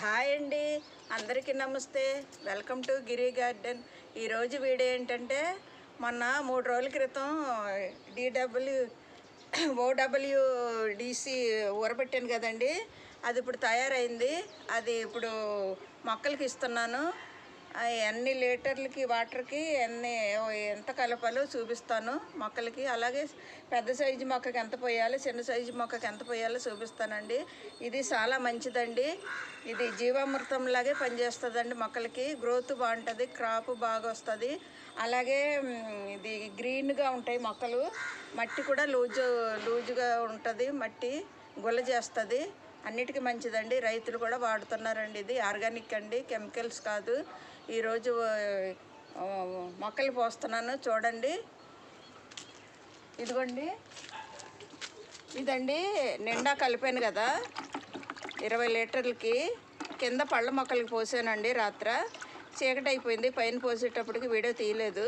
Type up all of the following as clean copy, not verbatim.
Hi అండి, అందరికీ నమస్తే. Welcome to Giri garden. ఈరోజు వీడియో ఏంటంటే, మొన్న 3 రోజుల క్రితం ఓడబ్ల్యూడిసి ఊరబెట్టాను కదండి. అది ఇప్పుడు తయారైంది. అది ఇప్పుడు మొక్కలకి ఇస్తున్నాను. ఎన్ని లీటర్లకి వాటర్కి ఎంత కలపాలో చూపిస్తాను మొక్కలకి. అలాగే పెద్ద సైజు మొక్కకి ఎంత పోయాలో, చిన్న సైజు మొక్కకి ఎంత పోయాలో చూపిస్తానండి. ఇది చాలా మంచిదండి. ఇది జీవామృతంలాగే పనిచేస్తుందండి. మొక్కలకి గ్రోత్ బాగుంటుంది, క్రాప్ బాగా వస్తుంది. అలాగే ఇది గ్రీన్గా ఉంటాయి మొక్కలు. మట్టి కూడా లూజుగా ఉంటుంది. మట్టి గుల్ల చేస్తుంది. అన్నిటికీ మంచిదండి. రైతులు కూడా వాడుతున్నారండి. ఇది ఆర్గానిక్ అండి, కెమికల్స్ కాదు. ఈరోజు మొక్కలు పోస్తున్నాను చూడండి. ఇదిగోండి, ఇదండి నిండా కలిపాను కదా 20 లీటర్లకి. కింద పళ్ళ మొక్కలకి పోసానండి. రాత్ర చీకటి అయిపోయింది, పైన పోసేటప్పటికి వీడియో తీయలేదు.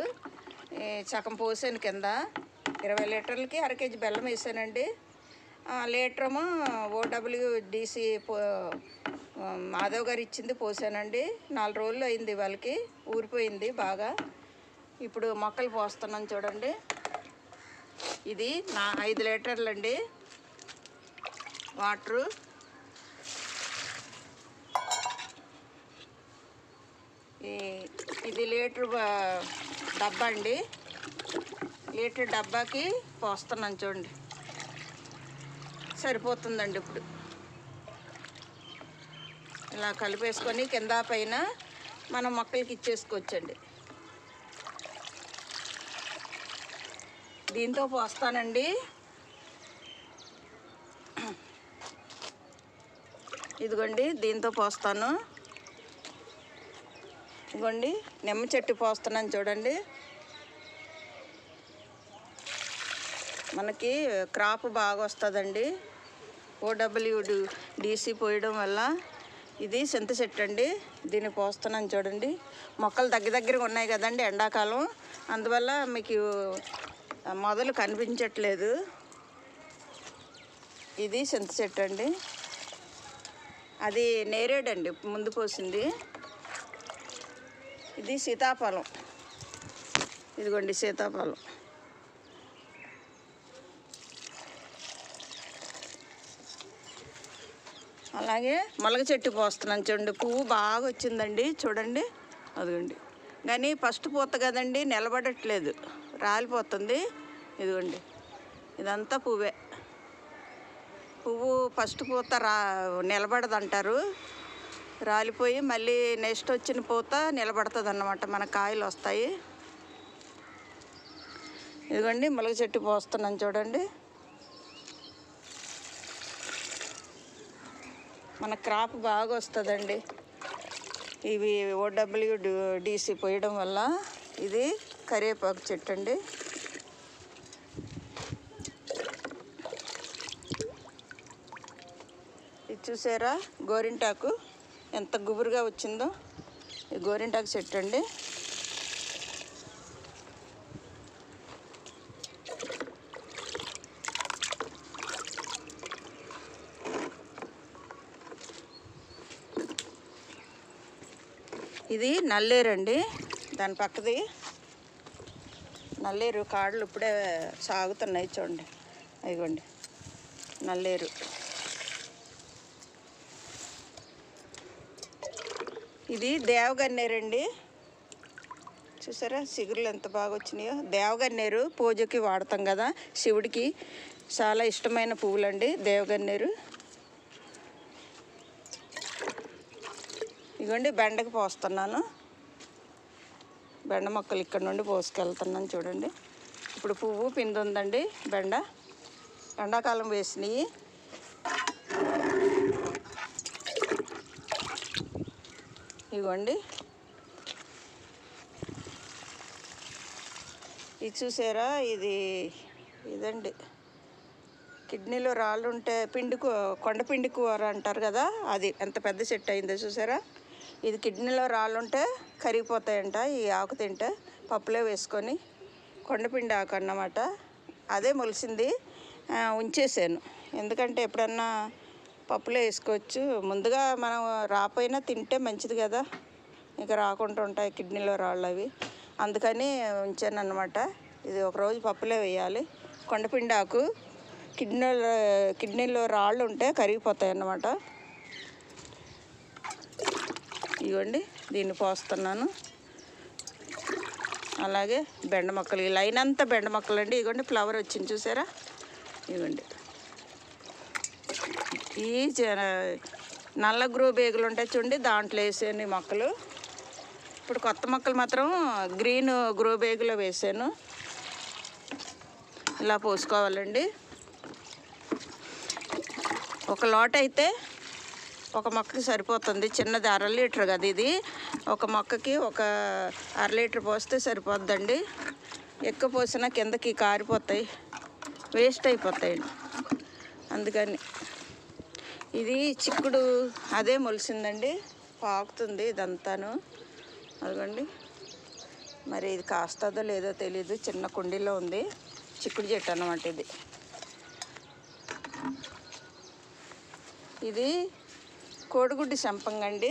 సగం పోసాను కింద. 20 లీటర్లకి అర కేజీ బెల్లం వేసానండి. లీటరేమో ఓడబ్ల్యూడిసి మాధవ్ గారు ఇచ్చింది పోసానండి. 4 రోజులు అయింది వాళ్ళకి, ఊరిపోయింది బాగా. ఇప్పుడు మొక్కలు పోస్తున్నాను చూడండి. ఇది 5 లీటర్లు అండి వాటరు. ఇది లీటర్ డబ్బా అండి. లీటర్ డబ్బాకి పోస్తున్నాను చూడండి. సరిపోతుందండి. ఇప్పుడు ఇలా కలిపేసుకొని కింద పైన మనం మొక్కలకి ఇచ్చేసుకోవచ్చండి. దీంతో పోస్తానండి. ఇదిగోండి, దీంతో పోస్తాను. ఇదిగోండి, నిమ్మ చెట్టు పోస్తున్నాను చూడండి. మనకి క్రాప్ బాగా వస్తుందండి ఓడబ్ల్యూడిసి పోయడం వల్ల. ఇది చింత చెట్టు అండి, దీన్ని పోస్తున్నాను చూడండి. మొక్కలు దగ్గరగా ఉన్నాయి కదండి, ఎండాకాలం. అందువల్ల మీకు మొదలు కనిపించట్లేదు. ఇది చింత చెట్టు అండి. అది నేరేడండి ముందు పోసింది. ఇది సీతాఫలం. ఇదిగోండి సీతాఫలం. అలాగే మొలగ చెట్టు పోస్తున్నాను చూడండి. పువ్వు బాగా వచ్చిందండి చూడండి. అదిగోండి, కానీ ఫస్ట్ పూత కదండి, నిలబడట్లేదు, రాలిపోతుంది. ఇదిగోండి, ఇదంతా పువ్వే. పువ్వు ఫస్ట్ పూత నిలబడదంటారు. రాలిపోయి మళ్ళీ నెక్స్ట్ వచ్చిన పూత నిలబడుతుంది అన్నమాట. మన కాయలు వస్తాయి. ఇదిగోండి, మొలగ చెట్టు పోస్తున్నాను చూడండి. మన క్రాప్ బాగా వస్తుందండి ఇవి ఓడబ్ల్యూడిసి పోయడం వల్ల. ఇది కరివేపాకు చెట్టు అండి. ఇది చూసారా, గోరింటాకు ఎంత గుబురుగా వచ్చిందో. ఈ గోరింటాకు చెట్టు అండి. ఇది నల్లేరు అండి, దాని పక్కది నల్లేరు. కాడలు ఇప్పుడే సాగుతున్నాయి చూడండి. ఇదిగోండి నల్లేరు. ఇది దేవగన్నేరండి. చూసారా చిగురులు ఎంత బాగా వచ్చినాయో. దేవగన్నేరు పూజకి వాడతాం కదా, శివుడికి చాలా ఇష్టమైన పువ్వులండి దేవగన్నేరు. ఇదిగోండి, బెండకి పోస్తున్నాను. బెండ మొక్కలు ఇక్కడ నుండి పోసుకెళ్తున్నాను చూడండి. ఇప్పుడు పువ్వు పిండి ఉందండి బెండ. ఎండాకాలం వేసినవి. ఇదిగోండి, ఇది చూసారా, ఇదండి కిడ్నీలో రాళ్ళు ఉంటే కొండపిండి కూర అంటారు కదా, అది ఎంత పెద్ద చెట్టు అయిందో చూసారా. ఇది కిడ్నీలో రాళ్ళు ఉంటే కరిగిపోతాయంట. ఈ ఆకు తింటే పప్పులో వేసుకొని. కొండపిండి ఆకు అన్నమాట. అదే మొలిసింది, ఉంచేసాను. ఎందుకంటే ఎప్పుడన్నా పప్పులో వేసుకోవచ్చు. ముందుగా మనం రాపోయినా తింటే మంచిది కదా, ఇక రాకుండా ఉంటాయి కిడ్నీలో రాళ్ళు అవి, అందుకని ఉంచాను అన్నమాట. ఇది ఒకరోజు పప్పులో వేయాలి. కొండపిండి ఆకు కిడ్నీలో రాళ్ళు ఉంటే కరిగిపోతాయి అన్నమాట. ఇవ్వండి, దీన్ని పోస్తున్నాను. అలాగే బెండ మొక్కలు, ఈ లైన్ అంతా బెండ మొక్కలు అండి. ఇవ్వండి, ఫ్లవర్ వచ్చింది చూసారా, ఇవ్వండి. ఈ నల్ల గ్రో బేగులు ఉంటాయి చూడండి, దాంట్లో వేసాను ఈ మొక్కలు. ఇప్పుడు కొత్త మొక్కలు మాత్రం గ్రీన్ గ్రో బేగులో వేసాను. ఇలా పోసుకోవాలండి. ఒక లోట అయితే ఒక మొక్కకి సరిపోతుంది, చిన్నది 1/2 లీటర్ కదా ఇది. ఒక మొక్కకి ఒక 1/2 లీటర్ పోస్తే సరిపోద్దండి. ఎక్కువ పోసినా కిందకి కారిపోతాయి, వేస్ట్ అయిపోతాయండి. అందుకని ఇది చిక్కుడు అదే మొలిసిందండి, పాకుతుంది ఇదంతాను. అదిగోండి, మరి ఇది కాస్తుందో లేదో తెలీదు. చిన్న కుండీలో ఉంది, చిక్కుడు చెట్టు అన్నమాట ఇది. ఇది కోడిగుడ్డి సంపంగండి.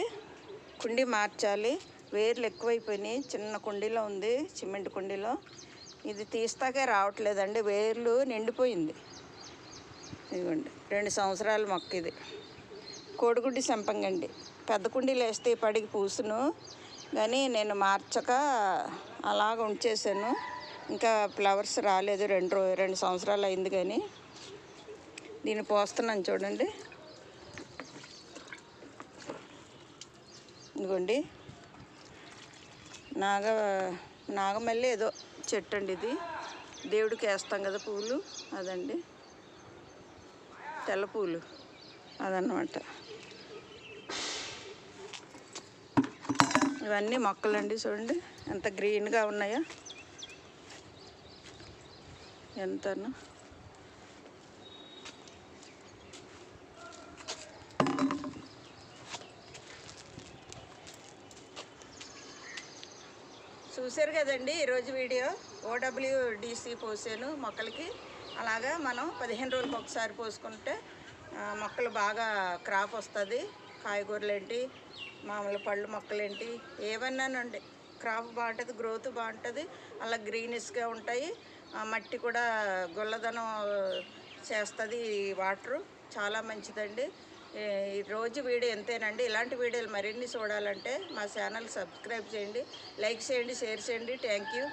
కుండీ మార్చాలి, వేర్లు ఎక్కువైపోయినాయి. చిన్న కుండీలో ఉంది, సిమెంట్ కుండీలో. ఇది తీస్తాకే రావట్లేదండి, వేర్లు నిండిపోయింది. ఇదిగోండి, 2 సంవత్సరాల మొక్క ఇది. కోడిగుడ్డి సంపంగండి. పెద్ద కుండీలో వేస్తే పడికి పూసును, కానీ నేను మార్చక అలాగ ఉంచేసాను. ఇంకా ఫ్లవర్స్ రాలేదు, 2 సంవత్సరాలు అయింది. కానీ దీన్ని పోస్తున్నాను చూడండి. ఇదిగోండి, నాగమల్లి ఏదో చెట్టు అండి ఇది. దేవుడికి వేస్తాం కదా పూలు, అదండి, తెల్ల పూలు అదన్నమాట. ఇవన్నీ మొక్కలండి, చూడండి ఎంత గ్రీన్గా ఉన్నాయో, ఎంతను. చూశారు కదండి ఈరోజు వీడియో. OWDC పోసాను మొక్కలకి. అలాగా మనం 15 రోజులకు ఒకసారి పోసుకుంటే మొక్కలు బాగా క్రాప్ వస్తుంది. కాయగూరలు ఏంటి, మామూలు పళ్ళు మొక్కలు ఏంటి, ఏమన్నానండి, క్రాప్ బాగుంటుంది, గ్రోత్ బాగుంటుంది. అలా గ్రీనిష్గా ఉంటాయి. మట్టి కూడా గుల్లదనం చేస్తుంది. వాటరు చాలా మంచిదండి. ఈ రోజు వీడియో ఎంతేనండి. ఇలాంటి వీడియోలు మరిన్ని చూడాలంటే మా ఛానల్ సబ్స్క్రైబ్ చేయండి, లైక్ చేయండి, షేర్ చేయండి. Thank you.